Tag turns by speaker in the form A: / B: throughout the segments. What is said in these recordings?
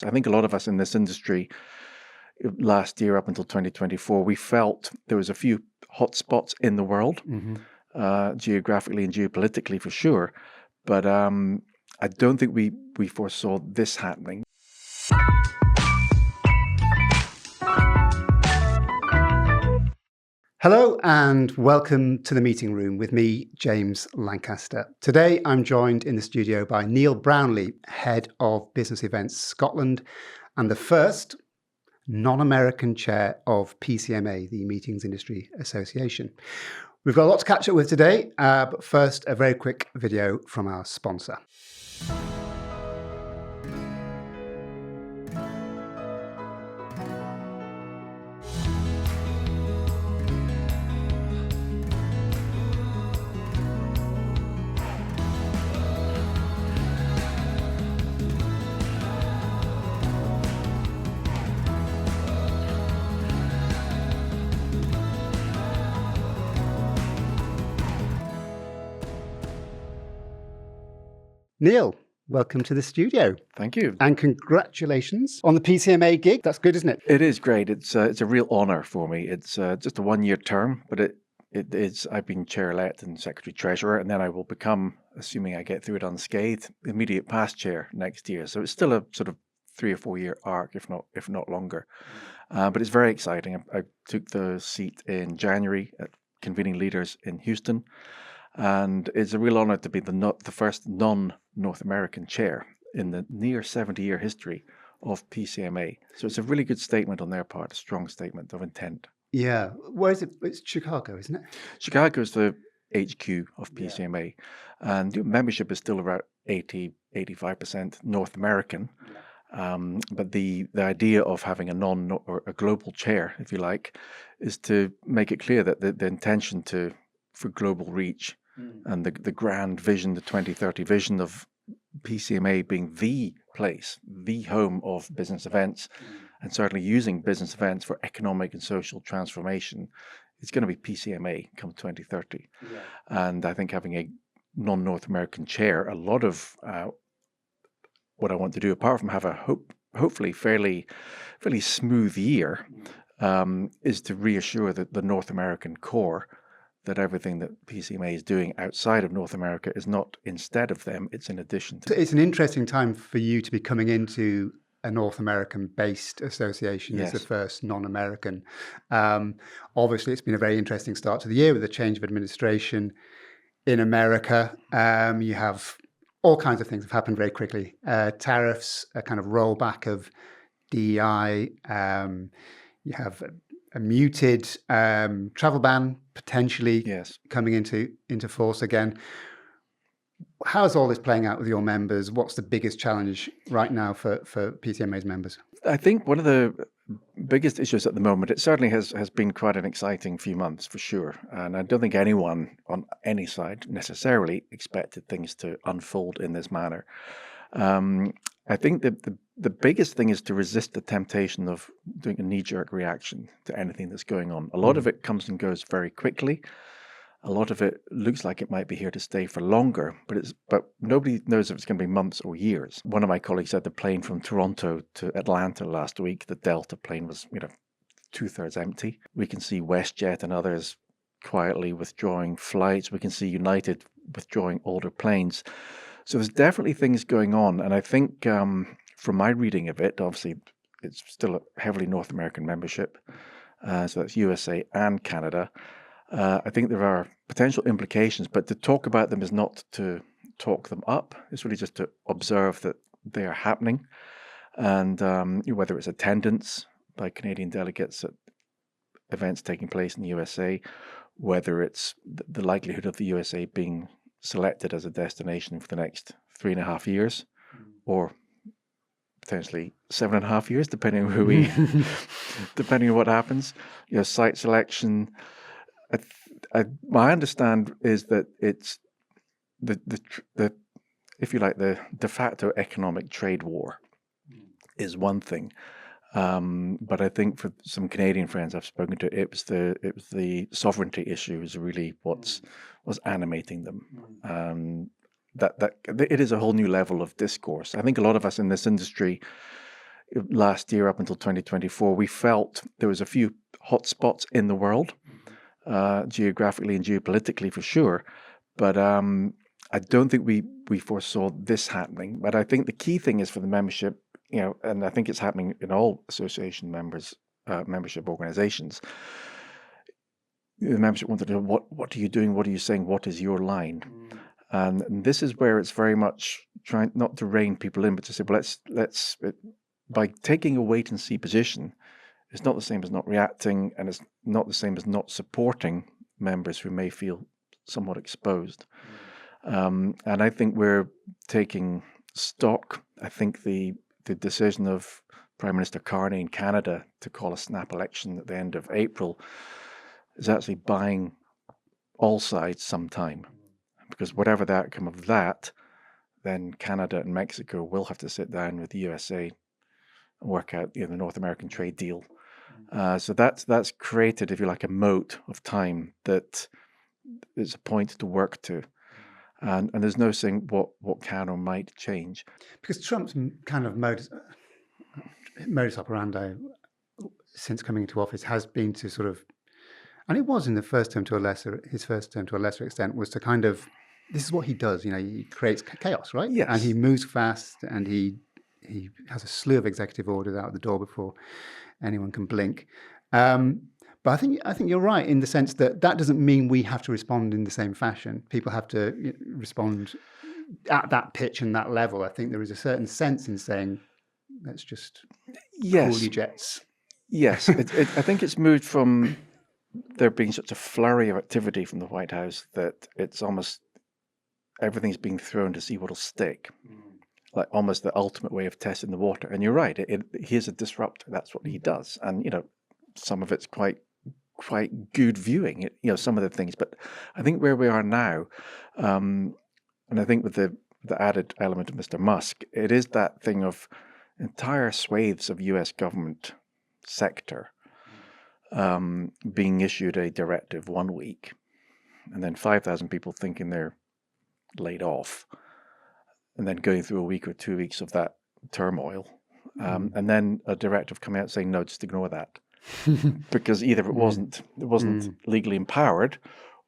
A: I think a lot of us in this industry last year up until 2024, we felt there was a few hot spots in the world, geographically and geopolitically for sure. But I don't think we foresaw this happening.
B: Hello and welcome to the meeting room with me, James Lancaster. Today I'm joined in the studio by Neil Brownlee, Head of Business Events Scotland and the first non-American chair of PCMA, the Meetings Industry Association. We've got a lot to catch up with today, but first a very quick video from our sponsor. Neil, welcome to the studio.
A: Thank you.
B: And congratulations on the PCMA gig. That's good, isn't it?
A: It is great. It's a real honour for me. It's just a one-year term, but it is. I've been chair-elect and secretary-treasurer, and then I will become, assuming I get through it unscathed, immediate past chair next year. So it's still a sort of 3 or 4 year arc, if not longer. But it's very exciting. I took the seat in January at convening leaders in Houston. And it's a real honour to be the first non-North American chair in the near 70-year history of PCMA. So it's a really good statement on their part, a strong statement of intent.
B: Yeah. Where is it? It's Chicago, isn't it?
A: Chicago is the HQ of PCMA. Yeah. And membership is still about 85% North American. Yeah. But the idea of having a global chair, if you like, is to make it clear that the intention for global reach and the grand vision, the 2030 vision of PCMA being the place, the home of business events, and certainly using business events for economic and social transformation, it's going to be PCMA come 2030. Yeah. And I think having a non-North American chair, a lot of what I want to do, apart from have a hopefully fairly smooth year, is to reassure that the North American core that everything that PCMA is doing outside of North America is not instead of them, it's in addition to.
B: It's an interesting time for you to be coming into a North American-based association. Yes. As the first non-American. Obviously, it's been a very interesting start to the year with the change of administration in America. You have all kinds of things have happened very quickly. Tariffs, a kind of rollback of DEI. You have a muted travel ban potentially coming into force again. How's all this playing out with your members? What's the biggest challenge right now for PCMA's members?
A: I think one of the biggest issues at the moment, it certainly has been quite an exciting few months for sure. And I don't think anyone on any side necessarily expected things to unfold in this manner. I think that the biggest thing is to resist the temptation of doing a knee-jerk reaction to anything that's going on. A lot of it comes and goes very quickly. A lot of it looks like it might be here to stay for longer, but nobody knows if it's going to be months or years. One of my colleagues said the plane from Toronto to Atlanta last week, the Delta plane was 2/3 empty. We can see WestJet and others quietly withdrawing flights. We can see United withdrawing older planes. So there's definitely things going on. And I think from my reading of it, obviously it's still a heavily North American membership. So that's USA and Canada. I think there are potential implications, but to talk about them is not to talk them up. It's really just to observe that they are happening. And whether it's attendance by Canadian delegates at events taking place in the USA, whether it's the likelihood of the USA being selected as a destination for the next 3.5 years, or potentially 7.5 years, depending on depending on what happens. Site selection. My understand is that it's the if you like the de facto economic trade war is one thing, but I think for some Canadian friends I've spoken to, it was the sovereignty issue is really what's animating them. That it is a whole new level of discourse. I think a lot of us in this industry last year up until 2024, we felt there was a few hotspots in the world, geographically and geopolitically for sure. But I don't think we foresaw this happening. But I think the key thing is for the membership, and I think it's happening in all association membership organizations. The membership wanted to know what are you doing, what are you saying, what is your line, and this is where it's very much trying not to rein people in, but to say, well, let's by taking a wait and see position, it's not the same as not reacting, and it's not the same as not supporting members who may feel somewhat exposed. And I think we're taking stock. I think the decision of Prime Minister Carney in Canada to call a snap election at the end of April is actually buying all sides some time, because whatever the outcome of that, then Canada and Mexico will have to sit down with the USA and work out the North American trade deal. So that's created, if you like, a moat of time that is a point to work to. And there's no saying what can or might change.
B: Because Trump's kind of modus operandi since coming into office has been to sort of, and it was in his first term to a lesser extent, was to kind of, this is what he does, he creates chaos, right?
A: Yes.
B: And he moves fast, and he has a slew of executive orders out the door before anyone can blink. But I think you're right in the sense that doesn't mean we have to respond in the same fashion. People have to respond at that pitch and that level. I think there is a certain sense in saying, let's just cool your jets.
A: Yes, I think it's moved from there being such a flurry of activity from the White House that it's almost everything's being thrown to see what'll stick, like almost the ultimate way of testing the water. And you're right, he's a disruptor. That's what he does, and some of it's quite good viewing. Some of the things, but I think where we are now, and I think with the added element of Mr. Musk, it is that thing of entire swathes of U.S. government sector being issued a directive 1 week, and then 5,000 people thinking they're laid off, and then going through a week or 2 weeks of that turmoil, and then a directive coming out saying, no, just ignore that, because either it wasn't legally empowered,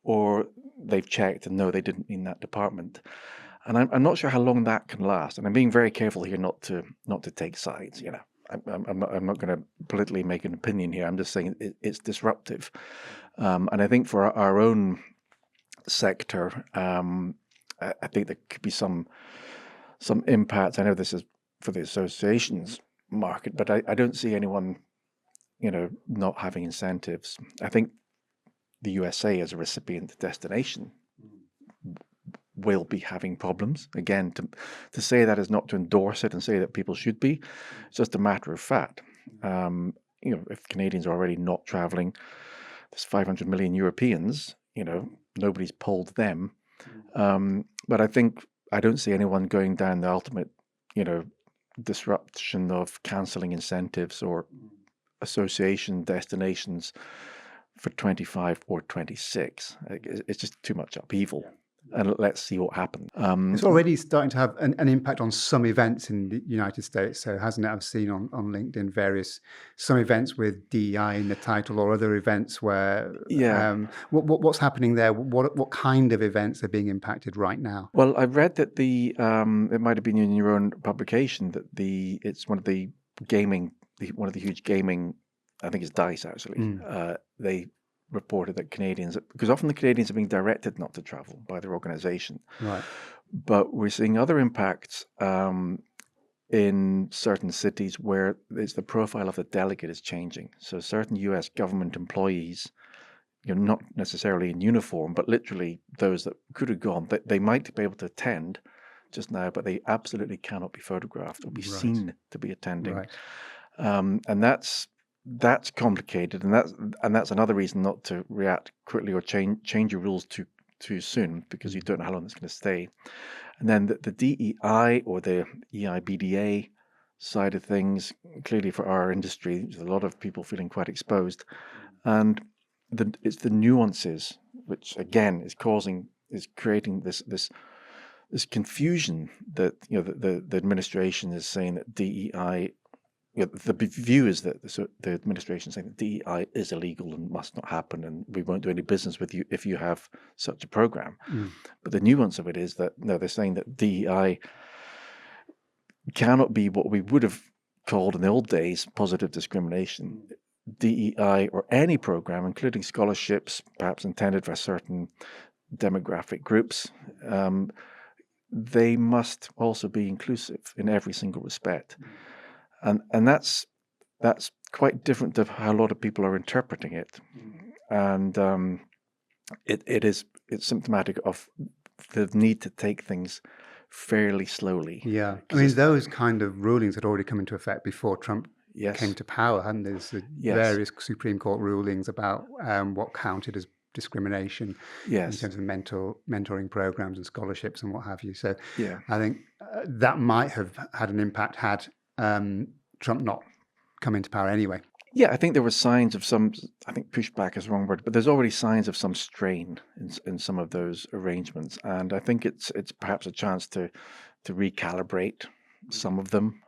A: or they've checked and no, they didn't mean that department. And I'm not sure how long that can last. And I'm being very careful here not to take sides. I'm not going to politically make an opinion here. I'm just saying it's disruptive. And I think for our own sector, I think there could be some impact. I know this is for the associations market, but I don't see anyone, not having incentives. I think the USA as a recipient destination will be having problems. Again, to say that is not to endorse it and say that people should be. It's just a matter of fact. If Canadians are already not traveling, there's 500 million Europeans, nobody's pulled them. But I don't see anyone going down the ultimate, disruption of cancelling incentives or association destinations for 25 or 26. It's just too much upheaval. And let's see what happens.
B: It's already starting to have an impact on some events in the United States. So hasn't it? I've seen on LinkedIn some events with DEI in the title, or other events where what's happening there? What kind of events are being impacted right now?
A: Well, I've read that it might have been in your own publication that it's one of the huge gaming, I think it's DICE actually. They reported that Canadians, because often the Canadians are being directed not to travel by their organisation.
B: Right.
A: But we're seeing other impacts in certain cities where it's the profile of the delegate is changing. So certain US government employees, not necessarily in uniform, but literally those that could have gone, they might be able to attend just now, but they absolutely cannot be photographed or be seen to be attending.
B: Right.
A: And that's complicated, and that's another reason not to react quickly or change your rules too soon, because you don't know how long it's going to stay. And then the DEI or the EIBDA side of things, clearly for our industry, there's a lot of people feeling quite exposed, and it's the nuances which again is creating this confusion that the administration is saying that DEI the view is that the administration is saying that DEI is illegal and must not happen, and we won't do any business with you if you have such a program. But the nuance of it is that no, they're saying that DEI cannot be what we would have called in the old days positive discrimination. DEI or any program, including scholarships, perhaps intended for certain demographic groups, they must also be inclusive in every single respect. And that's quite different to how a lot of people are interpreting it. And it's symptomatic of the need to take things fairly slowly.
B: Yeah. I mean, those kind of rulings had already come into effect before Trump came to power, hadn't there? There's various Supreme Court rulings about what counted as discrimination in terms of mentoring programs and scholarships and what have you. So I think that might have had an impact had Trump not come into power anyway.
A: Yeah, I think there were signs of some, I think pushback is the wrong word, but there's already signs of some strain in some of those arrangements. And I think it's perhaps a chance to recalibrate some of them.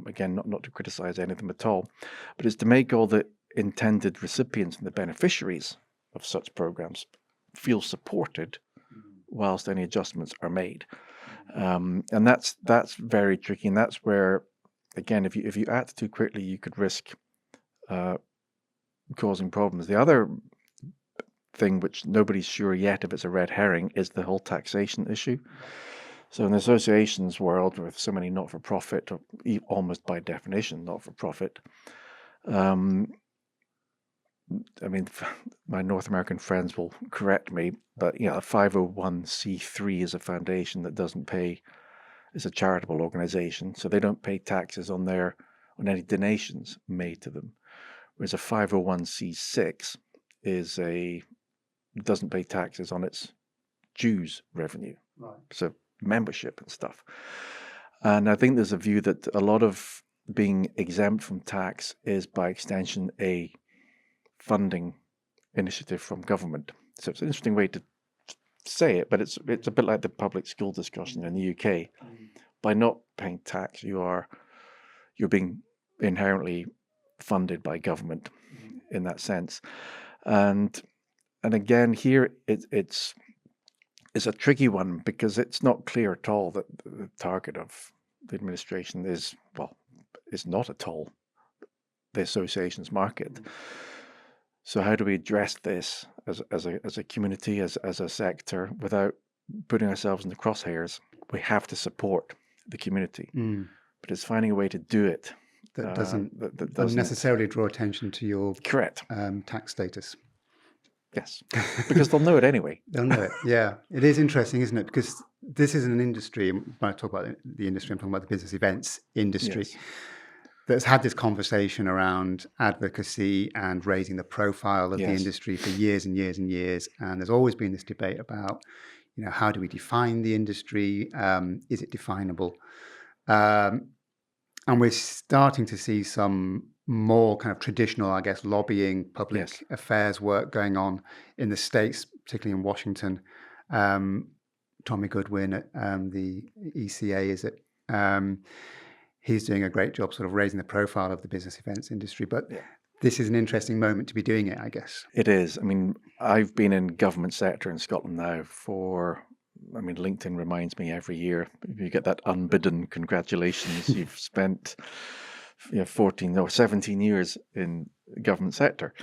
A: Again, not to criticize any of them at all, but it's to make all the intended recipients and the beneficiaries of such programs feel supported whilst any adjustments are made. And that's very tricky. And that's where, again, if you act too quickly, you could risk causing problems. The other thing, which nobody's sure yet if it's a red herring, is the whole taxation issue. So in the associations world, with so many not-for-profit, or almost by definition not-for-profit, I mean, my North American friends will correct me, but a 501c3 is a foundation that doesn't pay. It's a charitable organization, so they don't pay taxes on any donations made to them. Whereas a 501c6 doesn't pay taxes on its dues revenue, so membership and stuff. And I think there's a view that a lot of being exempt from tax is by extension a funding initiative from government. So it's an interesting way to say it, but it's a bit like the public school discussion in the UK. By not paying tax, you're being inherently funded by government in that sense. And again, here it's a tricky one because it's not clear at all that the target of the administration is not at all the associations market. So how do we address this as a community, as a sector, without putting ourselves in the crosshairs? We have to support the community, but it's finding a way to do it
B: that doesn't unnecessarily draw attention to your
A: correct
B: tax status.
A: Yes, because they'll know it anyway.
B: They'll know it. Yeah, it is interesting, isn't it? Because this is an industry. When I talk about the industry, I'm talking about the business events industry. That's had this conversation around advocacy and raising the profile of the industry for years and years and years. And there's always been this debate about, how do we define the industry? Is it definable? And we're starting to see some more kind of traditional, I guess, lobbying, public affairs work going on in the States, particularly in Washington. Tommy Goodwin at the ECA, is it? He's doing a great job sort of raising the profile of the business events industry. But this is an interesting moment to be doing it, I guess.
A: It is. I mean, I've been in government sector in Scotland now LinkedIn reminds me every year, you get that unbidden congratulations. You've spent 14 or 17 years in the government sector.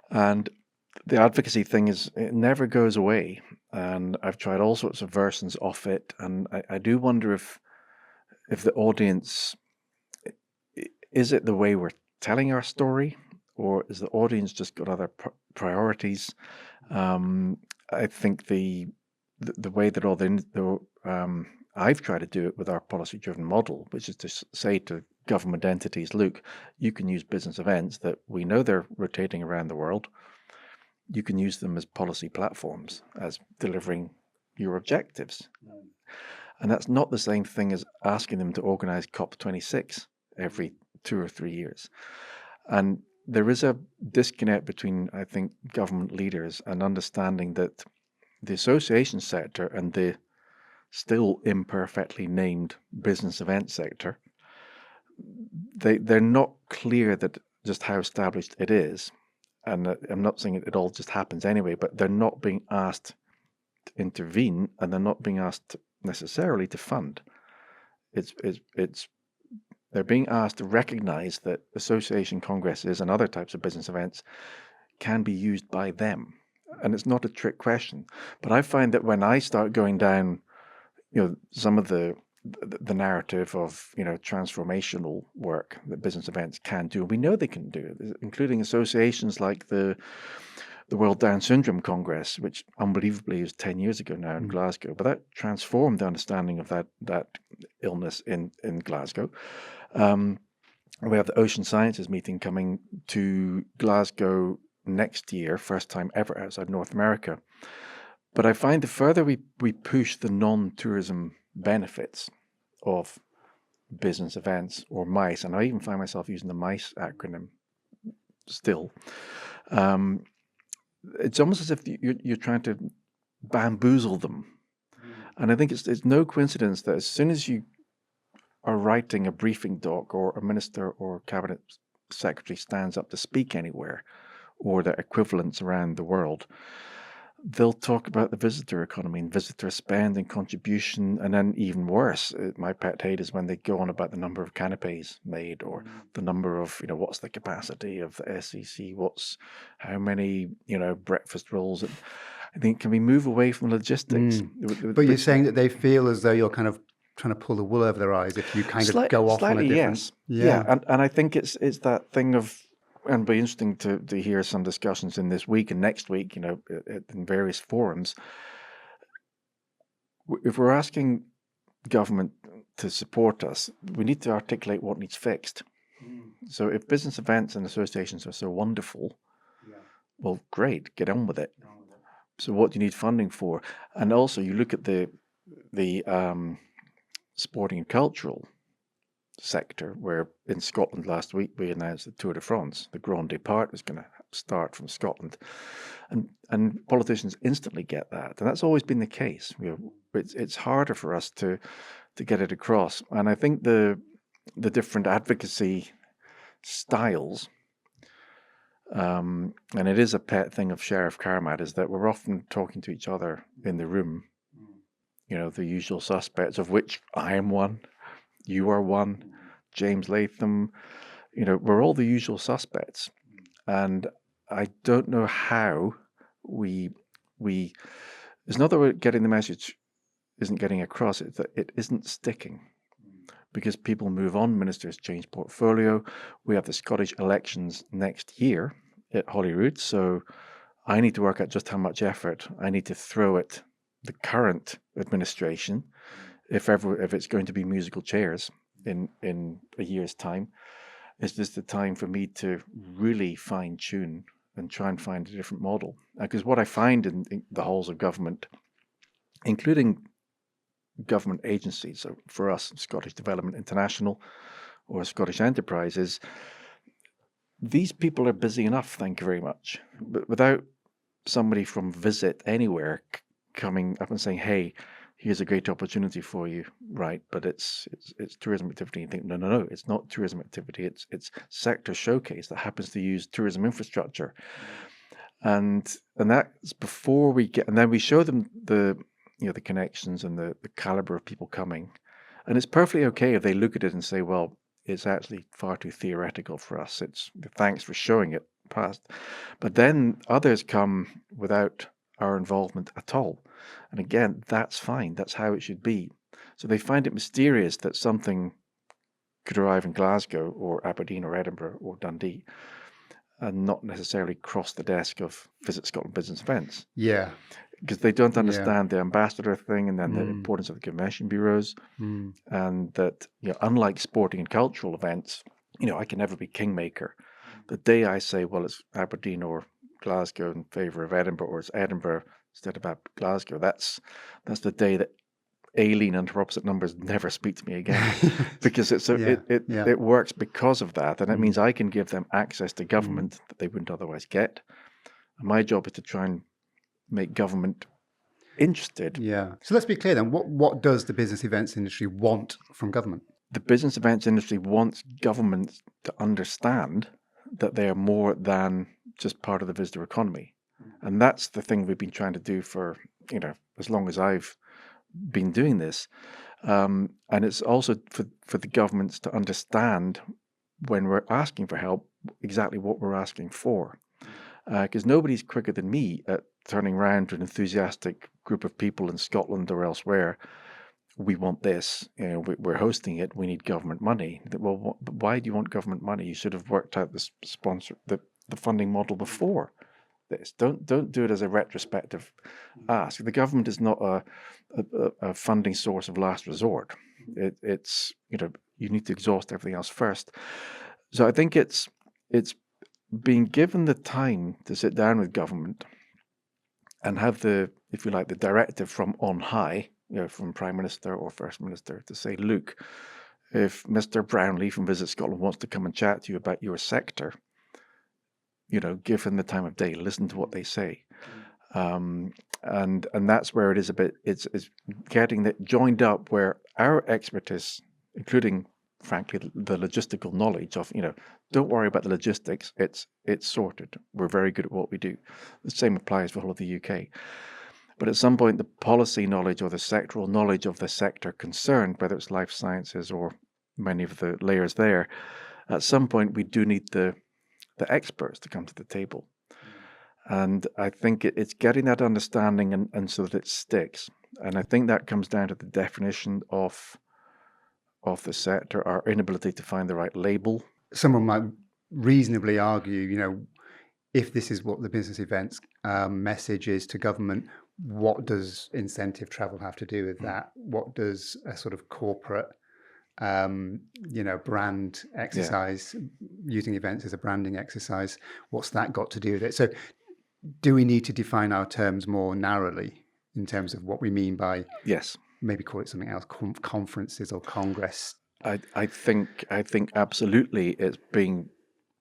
A: And the advocacy thing it never goes away. And I've tried all sorts of versions of it. And I do wonder if the audience, is it the way we're telling our story, or is the audience just got other priorities? I think the way that I've tried to do it with our policy-driven model, which is to say to government entities, look, you can use business events that we know they're rotating around the world. You can use them as policy platforms, as delivering your objectives. And that's not the same thing as asking them to organize COP26 every 2 or 3 years. And there is a disconnect between, I think, government leaders and understanding that the association sector and the still imperfectly named business event sector, they're not clear that just how established it is. And I'm not saying it all just happens anyway, but they're not being asked to intervene, and they're not being asked necessarily to fund. It's they're being asked to recognize that association congresses and other types of business events can be used by them. And it's not a trick question. But I find that when I start going down, some of the narrative of, transformational work that business events can do, we know they can do, including associations like the World Down Syndrome Congress, which unbelievably was 10 years ago now in Glasgow, but that transformed the understanding of that illness in Glasgow. We have the Ocean Sciences meeting coming to Glasgow next year, first time ever outside North America. But I find the further we push the non-tourism benefits of business events or MICE, and I even find myself using the MICE acronym still, it's almost as if you're trying to bamboozle them. And I think it's no coincidence that as soon as you are writing a briefing doc, or a minister or cabinet secretary stands up to speak anywhere, or their equivalents around the world, they'll talk about the visitor economy and visitor spend and contribution. And then even worse, my pet hate is when they go on about the number of canapes made, or the number of, what's the capacity of the SEC, how many, breakfast rolls. I think, can we move away from logistics?
B: But you're saying that they feel as though you're kind of trying to pull the wool over their eyes if you kind of go off on a different...
A: Yes. Yeah. And I think it's that thing of, and it'll be interesting to hear some discussions in this week and next week, in various forums. If we're asking government to support us, we need to articulate what needs fixed. So if business events and associations are so wonderful, well, great, get on with it. So what do you need funding for? And also you look at the sporting and cultural sector, where in Scotland last week we announced the Tour de France, the Grand Depart was going to start from Scotland, and politicians instantly get that, and that's always been the case. It's harder for us to get it across, and I think the different advocacy styles, and it is a pet thing of Sheriff Carmat, is that we're often talking to each other in the room, the usual suspects, of which I am one. You are one, James Latham, we're all the usual suspects. And I don't know how it's not that we're getting the message isn't getting across, it's that it isn't sticking. Because people move on, ministers change portfolio. We have the Scottish elections next year at Holyrood, so I need to work out just how much effort I need to throw at the current administration, if it's going to be musical chairs in a year's time. Is this the time for me to really fine tune and try and find a different model? Because what I find in the halls of government, including government agencies, so for us, Scottish Development International or Scottish Enterprise, is these people are busy enough, thank you very much. But without somebody from Visit Anywhere coming up and saying, hey, here's a great opportunity for you, right? But it's tourism activity. You think, no, it's not tourism activity. It's sector showcase that happens to use tourism infrastructure, and that's before we get, and then we show them the connections and the caliber of people coming, and it's perfectly okay if they look at it and say, well, it's actually far too theoretical for us. It's thanks for showing it past, but then others come without our involvement at all. And again, that's fine. That's how it should be. So they find it mysterious that something could arrive in Glasgow or Aberdeen or Edinburgh or Dundee and not necessarily cross the desk of Visit Scotland Business Events.
B: Yeah.
A: Because they don't understand the ambassador thing, and then the importance of the convention bureaus, and that, unlike sporting and cultural events, I can never be kingmaker. The day I say, well, it's Aberdeen or Glasgow in favour of Edinburgh, or it's Edinburgh instead of Glasgow, that's the day that Aileen and her opposite numbers never speak to me again, because it works because of that, and it means I can give them access to government that they wouldn't otherwise get. And my job is to try and make government interested.
B: Yeah. So let's be clear then. What does the business events industry want from government?
A: the business events industry wants governments to understand that they are more than just part of the visitor economy. And that's the thing we've been trying to do for, as long as I've been doing this. And it's also for the governments to understand when we're asking for help, exactly what we're asking for. Because nobody's quicker than me at turning around to an enthusiastic group of people in Scotland or elsewhere. We want this, we're hosting it, we need government money. Well, why do you want government money? You should have worked out the funding model before this. Don't do it as a retrospective ask. The government is not a funding source of last resort. It's you need to exhaust everything else first. So I think it's being given the time to sit down with government and have the directive from on high, from Prime Minister or First Minister, to say, look, if Mr. Brownlee from Visit Scotland wants to come and chat to you about your sector, give him the time of day, listen to what they say. And that's where it is a bit, it's getting that joined up where our expertise, including, frankly, the logistical knowledge of, don't worry about the logistics, it's sorted. We're very good at what we do. The same applies for the whole of the UK. But at some point, the policy knowledge or the sectoral knowledge of the sector concerned, whether it's life sciences or many of the layers there, at some point we do need the experts to come to the table. And I think it's getting that understanding and so that it sticks. And I think that comes down to the definition of the sector, our inability to find the right label.
B: Someone might reasonably argue, if this is what the business events message is to government, what does incentive travel have to do with that? What does a sort of corporate, brand exercise, using events as a branding exercise, what's that got to do with it? So do we need to define our terms more narrowly in terms of what we mean by,
A: yes,
B: maybe call it something else, conferences or congress?
A: I think absolutely it's being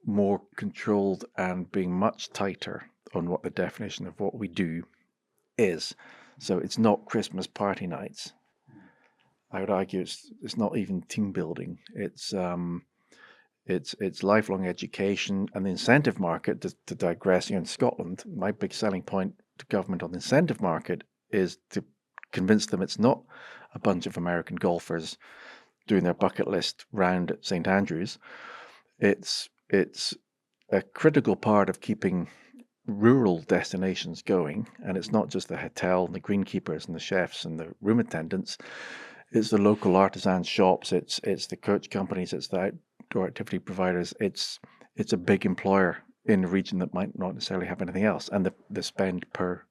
A: more controlled and being much tighter on what the definition of what we do is. So it's not Christmas party nights. I would argue it's not even team building. It's lifelong education and the incentive market. To digress, in Scotland, my big selling point to government on the incentive market is to convince them it's not a bunch of American golfers doing their bucket list round at St. Andrews. It's a critical part of keeping rural destinations going, and it's not just the hotel and the greenkeepers and the chefs and the room attendants. It's the local artisan shops. It's the coach companies. It's the outdoor activity providers. It's a big employer in a region that might not necessarily have anything else, and the spend per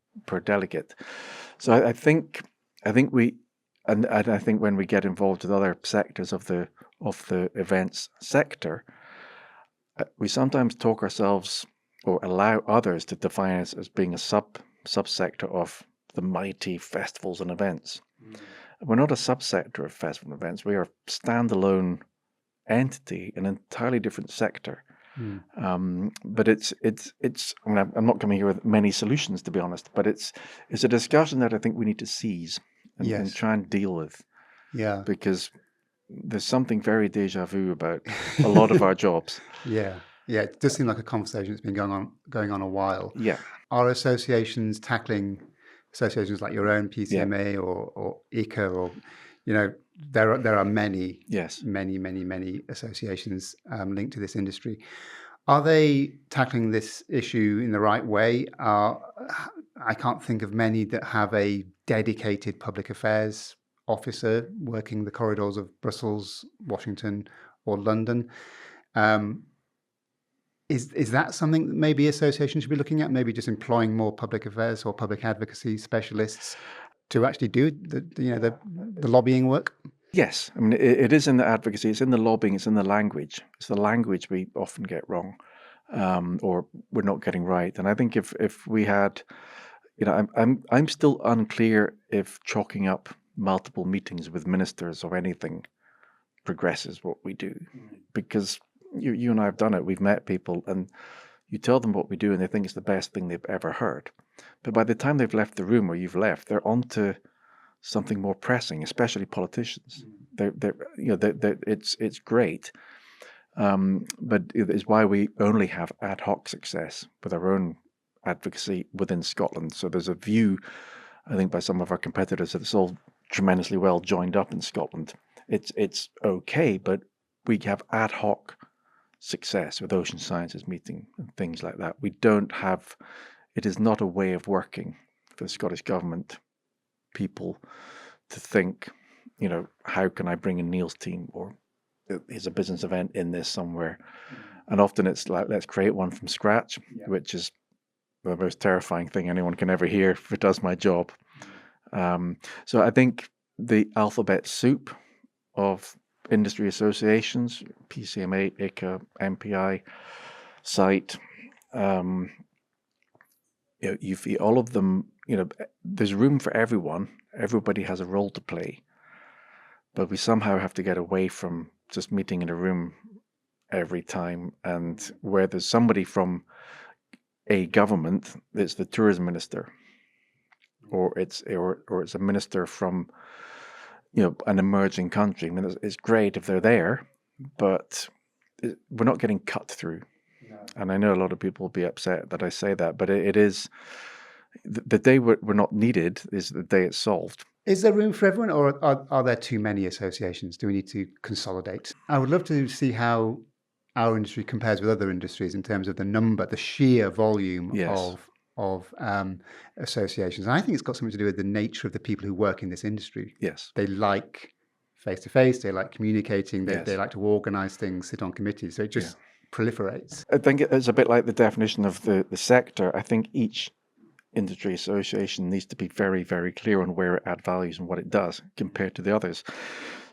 A: delegate. So I think we, and I think when we get involved with other sectors of the events sector, we sometimes talk ourselves or allow others to define us as being a subsector of the mighty festivals and events. We're not a subsector of festival and events. We are a standalone entity, an entirely different sector. But it's. I mean, I'm not coming here with many solutions, to be honest. But it's a discussion that I think we need to seize and try and deal with.
B: Yeah,
A: because there's something very deja vu about a lot of our jobs.
B: Yeah, it does seem like a conversation that's been going on a while.
A: Yeah.
B: Are associations tackling associations like your own PCMA or ICA, or there are many, many associations linked to this industry. Are they tackling this issue in the right way? I can't think of many that have a dedicated public affairs officer working the corridors of Brussels, Washington, or London. Is that something that maybe associations should be looking at? Maybe just employing more public affairs or public advocacy specialists to actually do the lobbying work?
A: Yes, I mean it is in the advocacy, it's in the lobbying, it's in the language. It's the language we often get wrong, or we're not getting right. And I think if we had, I'm still unclear if chalking up multiple meetings with ministers or anything progresses what we do, because you and I have done it. We've met people and you tell them what we do and they think it's the best thing they've ever heard. But by the time they've left the room or you've left, they're on to something more pressing, especially politicians. It's great. But it's why we only have ad hoc success with our own advocacy within Scotland. So there's a view, I think, by some of our competitors that it's all tremendously well joined up in Scotland. It's okay, but we have ad hoc success with Ocean Sciences meeting and things like that. We don't have, it is not a way of working for the Scottish government people to think, how can I bring in Neil's team, or here's a business event in this somewhere. And often it's like, let's create one from scratch, which is the most terrifying thing anyone can ever hear if it does my job. So I think the alphabet soup of industry associations, PCMA, ICA, MPI, SITE, all of them, there's room for everyone. Everybody has a role to play. But we somehow have to get away from just meeting in a room every time, and where there's somebody from a government, it's the tourism minister, or it's a minister from an emerging country. I mean, it's great if they're there, but we're not getting cut through. No. And I know a lot of people will be upset that I say that, but it is the day we're not needed is the day it's solved.
B: Is there room for everyone, or are there too many associations? Do we need to consolidate? I would love to see how our industry compares with other industries in terms of the sheer volume of associations. And I think it's got something to do with the nature of the people who work in this industry.
A: Yes.
B: They like face-to-face, they like communicating, they like to organize things, sit on committees. So it just proliferates.
A: I think it's a bit like the definition of the sector. I think each industry association needs to be very, very clear on where it adds values and what it does compared to the others.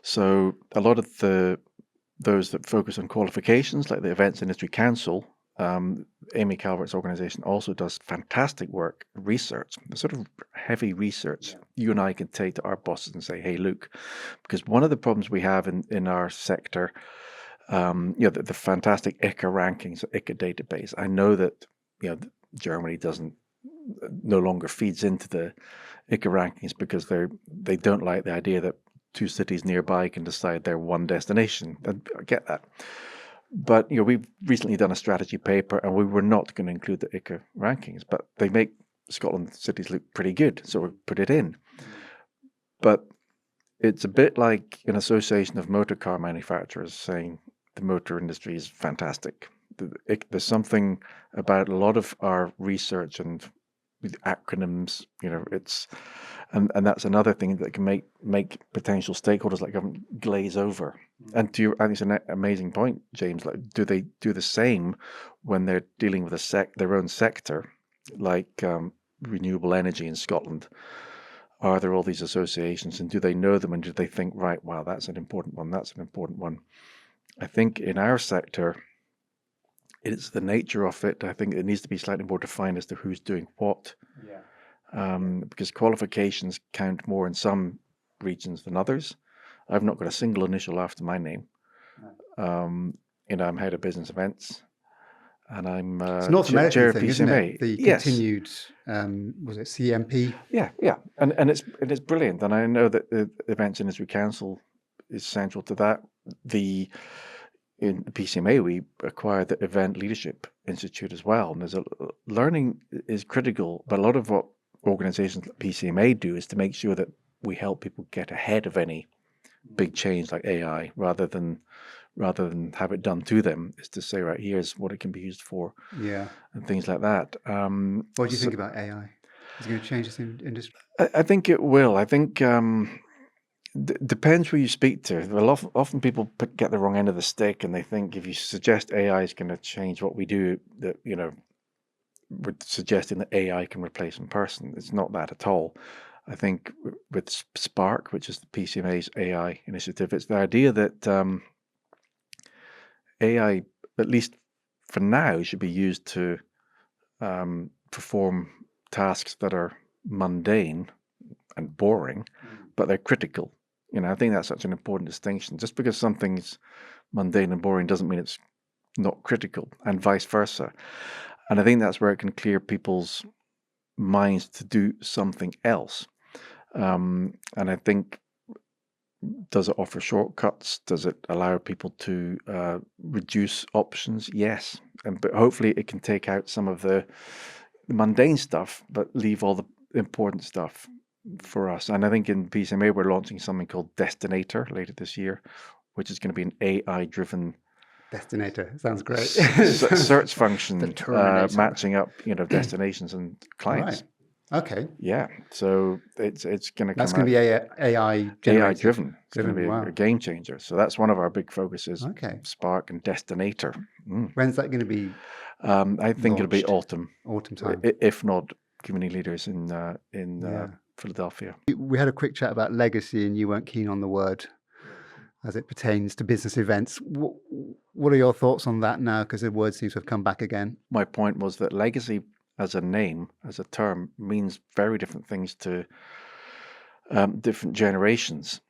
A: So a lot of those that focus on qualifications, like the Events Industry Council, Amy Calvert's organization also does fantastic work, research, sort of heavy research. You and I can take to our bosses and say, hey, look, because one of the problems we have in our sector, the fantastic ICA rankings, ICA database, I know that Germany no longer feeds into the ICA rankings because they don't like the idea that two cities nearby can decide they're one destination. I get that. But we've recently done a strategy paper, and we were not going to include the ICA rankings, but they make Scotland cities look pretty good, so we put it in. But it's a bit like an association of motor car manufacturers saying the motor industry is fantastic. There's something about a lot of our research and with acronyms, and that's another thing that can make potential stakeholders like government glaze over. And I think it's an amazing point, James. Like, do they do the same when they're dealing with their own sector, like renewable energy in Scotland? Are there all these associations, and do they know them, and do they think, right, wow, that's an important one, that's an important one? I think in our sector, it's the nature of it. I think it needs to be slightly more defined as to who's doing what. Because qualifications count more in some regions than others. I've not got a single initial after my name. I'm head of business events, and I'm
B: it's North American thing,
A: PCMA.
B: Isn't it? The continued was it CMP?
A: Yeah, and it's brilliant. And I know that the Events Industry Council is central to that. In the PCMA, we acquired the Event Leadership Institute as well. And learning is critical, but a lot of what organizations like PCMA do is to make sure that we help people get ahead of any big change like AI, rather than have it done to them, is to say, right, here's what it can be used for, and things like that.
B: What do you think about AI? Is it going to change this industry?
A: I think it will. I think depends who you speak to. Well, often people get the wrong end of the stick, and they think if you suggest AI is going to change what we do, that we're suggesting that AI can replace a person. It's not that at all. I think with Spark, which is the PCMA's AI initiative, it's the idea that AI, at least for now, should be used to perform tasks that are mundane and boring, but they're critical. I think that's such an important distinction. Just because something's mundane and boring doesn't mean it's not critical, and vice versa. And I think that's where it can clear people's minds to do something else. And I think Does it offer shortcuts? Does it allow people to reduce options? Yes. But hopefully it can take out some of the mundane stuff, but leave all the important stuff for us. And I think in PCMA, we're launching something called Destinator later this year, which is going to be an AI-driven
B: Destinator. Sounds great.
A: search function matching up, destinations and clients.
B: Right. Okay.
A: Yeah. So it's going to come.
B: That's going to be AI
A: driven. It's going to be
B: Wow.
A: a game changer. So that's one of our big focuses.
B: Okay.
A: Spark and Destinator.
B: When's that going to be?
A: I think it'll be autumn
B: time,
A: if not community leaders in Philadelphia.
B: We had a quick chat about legacy, and you weren't keen on the word as it pertains to business events. What are your thoughts on that now? Because the word seems to have come back again.
A: My point was that legacy as a name, as a term, means very different things to different generations.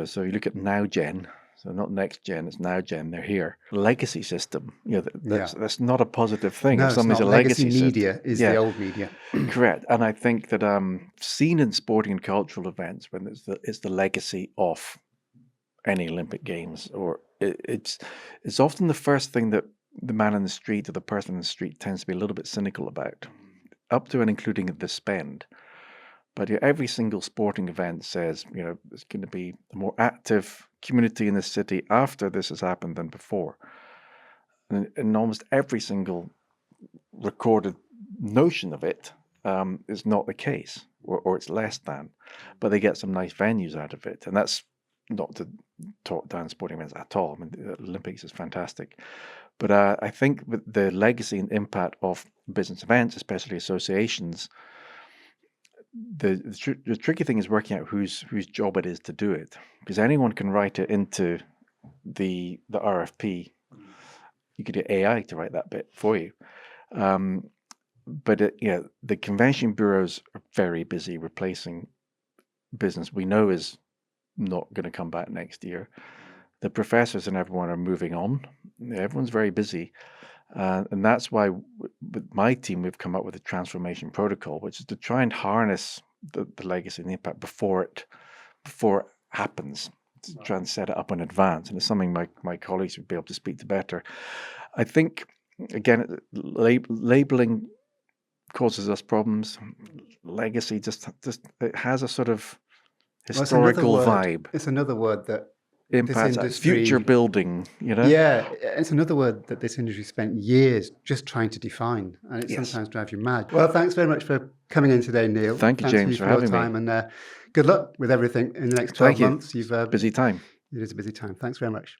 A: So you look at now gen, so not next gen, it's now gen, they're here. Legacy system, that's not a positive thing.
B: No,
A: if something's
B: it's not.
A: A legacy
B: media
A: system,
B: is the old media.
A: Correct. And I think that seen in sporting and cultural events, when it's the legacy of any Olympic Games, or it's often the first thing that the man in the street or the person in the street tends to be a little bit cynical about, up to and including the spend. But every single sporting event says, there's going to be a more active community in the city after this has happened than before. And in almost every single recorded notion of it is not the case, or it's less than. But they get some nice venues out of it. And that's not to talk down sporting events at all. I mean, the Olympics is fantastic. But I think with the legacy and impact of business events, especially associations, the tricky thing is working out whose job it is to do it, because anyone can write it into the RFP. You could get AI to write that bit for you. But the convention bureaus are very busy replacing business we know is not going to come back next year. The professors and everyone are moving on. Everyone's very busy. And that's why with my team, we've come up with a transformation protocol, which is to try and harness the legacy and the impact before it happens, to try and set it up in advance. And it's something my colleagues would be able to speak to better. I think, again, labeling causes us problems. Legacy just it has a sort of historical vibe.
B: It's another word that
A: impacts future building,
B: Yeah, it's another word that this industry spent years just trying to define, and it sometimes drives you mad. Well, thanks very much for coming in today, Neil.
A: Thank you, James, for having me.
B: And good luck with everything in the next 12 months.
A: You've busy time.
B: It is a busy time. Thanks very much.